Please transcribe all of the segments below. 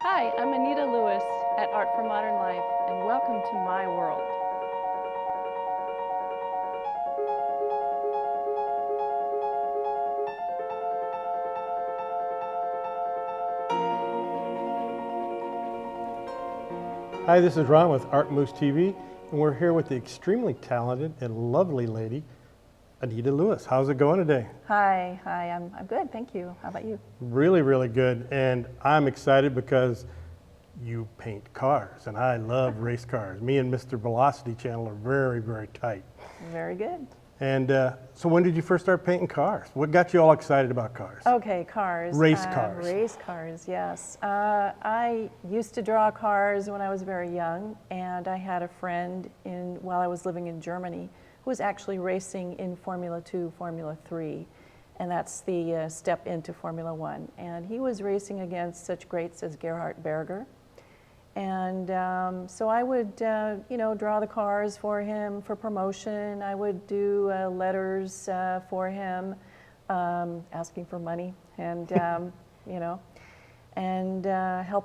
Hi, I'm Anita Lewis at Art for Modern Life, and welcome to my world. Hi, this is Ron with ArtMoose TV, and we're here with the extremely talented and lovely lady, Anita Lewis. How's it going today? Hi, I'm good, thank you. How about you? Really, really good, and I'm excited because you paint cars, and I love race cars. Me and Mr. Velocity Channel are very, very tight. Very good. And so when did you first start painting cars? What got you all excited about cars? Okay, cars. Race cars. Race cars, yes. I used to draw cars when I was very young, and I had a friend while I was living in Germany who was actually racing in Formula 2, Formula 3, and that's the step into Formula 1. And he was racing against such greats as Gerhard Berger. And so I would, draw the cars for him for promotion. I would do letters for him, asking for money, and help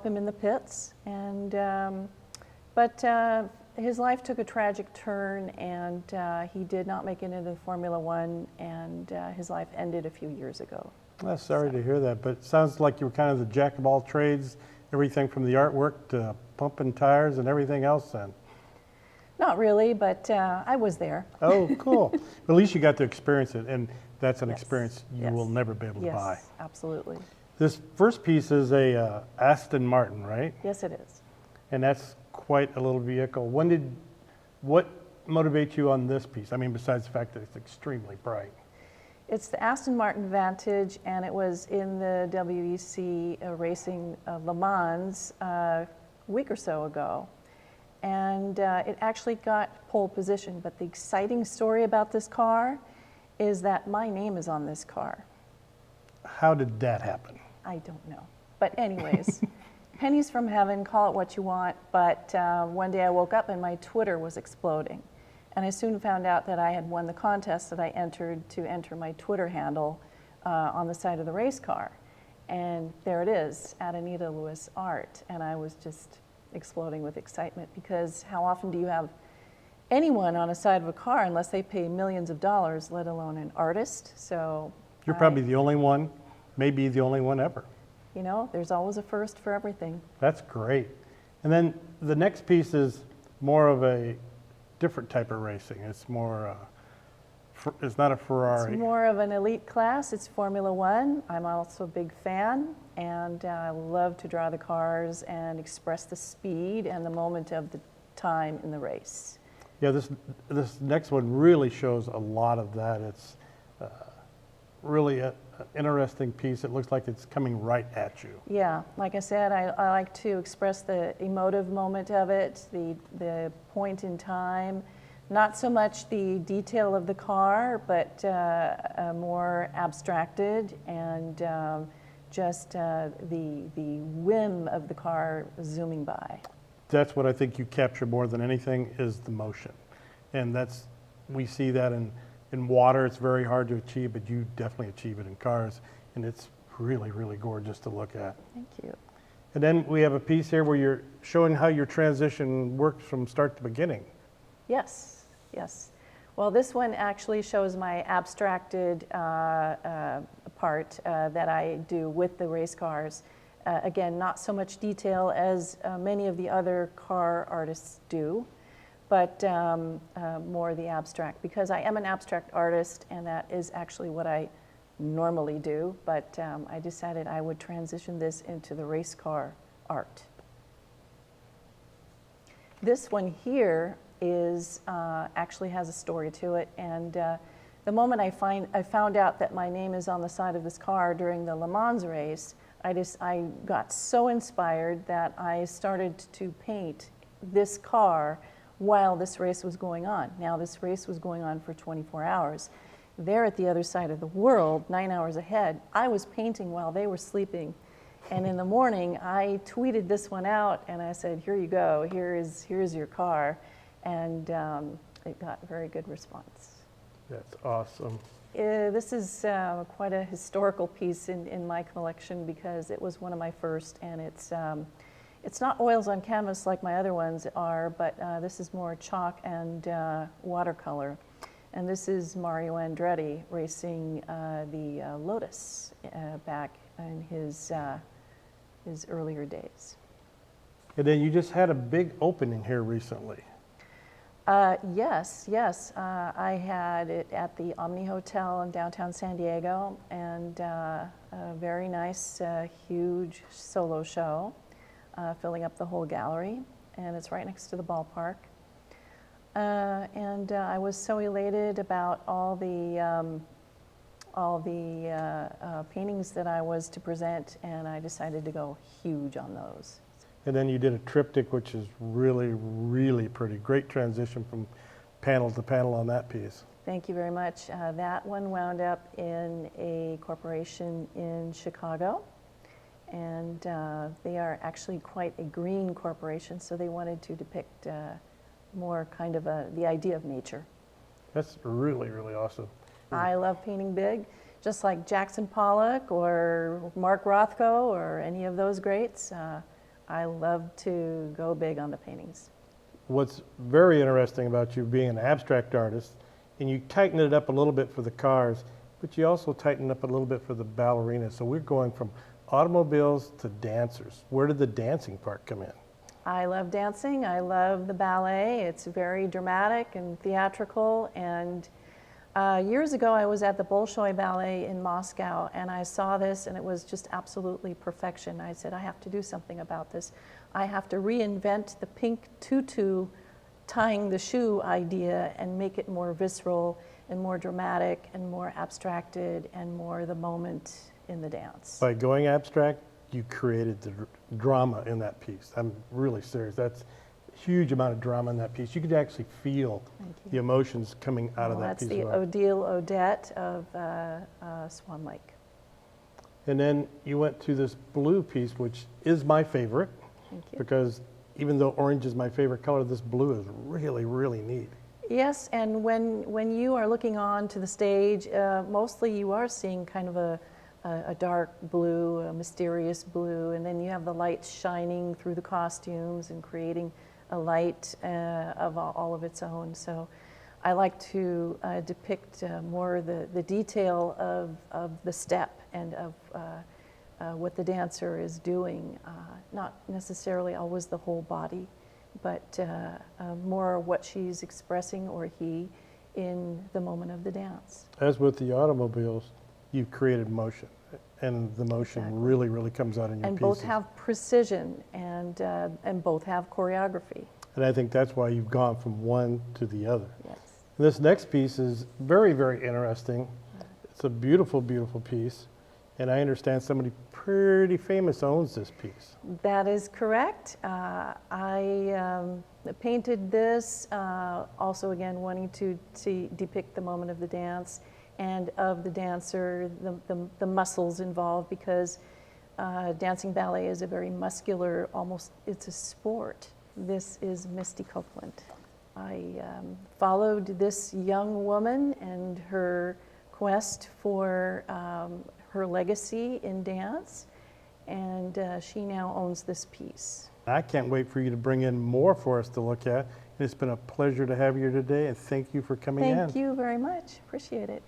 him in the pits. But his life took a tragic turn, and he did not make it into Formula One, and his life ended a few years ago. Well, sorry to hear that, but it sounds like you were kind of the jack of all trades. Everything from the artwork to pumping tires and everything else then. Not really, but I was there. Oh, cool. At least you got to experience it, and that's an Yes. experience you Yes. will never be able to buy. Yes, absolutely. This first piece is a Aston Martin, right? Yes, it is. And that's quite a little vehicle. What motivates you on this piece? I mean, besides the fact that it's extremely bright. It's the Aston Martin Vantage, and it was in the WEC racing Le Mans a week or so ago. And it actually got pole position, but the exciting story about this car is that my name is on this car. How did that happen? I don't know. But anyways, pennies from heaven, call it what you want, but one day I woke up and my Twitter was exploding. And I soon found out that I had won the contest that I entered to enter my Twitter handle on the side of the race car. And there it is, at Anita Lewis Art. And I was just exploding with excitement, because how often do you have anyone on a side of a car unless they pay millions of dollars, let alone an artist? So You're probably the only one, maybe the only one ever. you know, there's always a first for everything. That's great. And then the next piece is more of a different type of racing. It's more, it's not a Ferrari. It's more of an elite class. It's Formula One. I'm also a big fan, and I love to draw the cars and express the speed and the moment of the time in the race. Yeah, this next one really shows a lot of that. It's really an interesting piece. It looks like it's coming right at you. Yeah, like I said, I like to express the emotive moment of it, the point in time. Not so much the detail of the car, but more abstracted, and just the whim of the car zooming by. That's what I think you capture more than anything, is the motion. And we see that in water. It's very hard to achieve, but you definitely achieve it in cars, and it's really, really gorgeous to look at. Thank you. And then we have a piece here where you're showing how your transition works from start to beginning. Yes, yes. Well, this one actually shows my abstracted part that I do with the race cars. Again, not so much detail as many of the other car artists do, but more the abstract, because I am an abstract artist, and that is actually what I normally do, but I decided I would transition this into the race car art. This one here is actually has a story to it, and the moment I found out that my name is on the side of this car during the Le Mans race, I got so inspired that I started to paint this car while this race was going on. Now, this race was going on for 24 hours. They're at the other side of the world, 9 hours ahead. I was painting while they were sleeping. And in the morning, I tweeted this one out, and I said, here you go, here's your car. And it got a very good response. That's awesome. This is quite a historical piece in my collection, because it was one of my first, and It's not oils on canvas like my other ones are, but this is more chalk and watercolor. And this is Mario Andretti racing the Lotus back in his earlier days. And then you just had a big opening here recently. Yes. I had it at the Omni Hotel in downtown San Diego, and a very nice, huge solo show, filling up the whole gallery, and it's right next to the ballpark. And I was so elated about all the paintings that I was to present, and I decided to go huge on those. And then you did a triptych, which is really, really pretty. Great transition from panel to panel on that piece. Thank you very much. That one wound up in a corporation in Chicago, and they are actually quite a green corporation, so they wanted to depict more kind of the idea of nature. That's really, really awesome. I love painting big, just like Jackson Pollock or Mark Rothko or any of those greats. I love to go big on the paintings. What's very interesting about you being an abstract artist, and you tighten it up a little bit for the cars, but you also tighten up a little bit for the ballerina. So we're going from automobiles to dancers. Where did the dancing part come in? I love dancing. I love the ballet. It's very dramatic and theatrical. And years ago, I was at the Bolshoi Ballet in Moscow, and I saw this, and it was just absolutely perfection. I said, I have to do something about this. I have to reinvent the pink tutu tying the shoe idea and make it more visceral and more dramatic and more abstracted and more the moment in the dance. By going abstract, you created the drama in that piece. I'm really serious. That's a huge amount of drama in that piece. You could actually feel the emotions coming out of that piece. That's the Odile Odette of Swan Lake. And then you went to this blue piece, which is my favorite. Thank you. Because even though orange is my favorite color, this blue is really, really neat. Yes, and when you are looking on to the stage, mostly you are seeing kind of a dark blue, a mysterious blue, and then you have the lights shining through the costumes and creating a light of all of its own. So I like to depict more the detail of the step and of what the dancer is doing, not necessarily always the whole body, but more what she's expressing or he in the moment of the dance. As with the automobiles, you've created motion, and the motion really, really comes out in your and pieces. both have precision and both have choreography. And I think that's why you've gone from one to the other. Yes. And this next piece is very, very interesting. It's a beautiful, beautiful piece. And I understand somebody pretty famous owns this piece. That is correct. I painted this, also again wanting to depict the moment of the dance and of the dancer, the muscles involved, because dancing ballet is a very muscular, almost, it's a sport. This is Misty Copeland. I followed this young woman and her quest for her legacy in dance, and she now owns this piece. I can't wait for you to bring in more for us to look at. It's been a pleasure to have you here today, and thank you for coming in. Thank you very much. Appreciate it.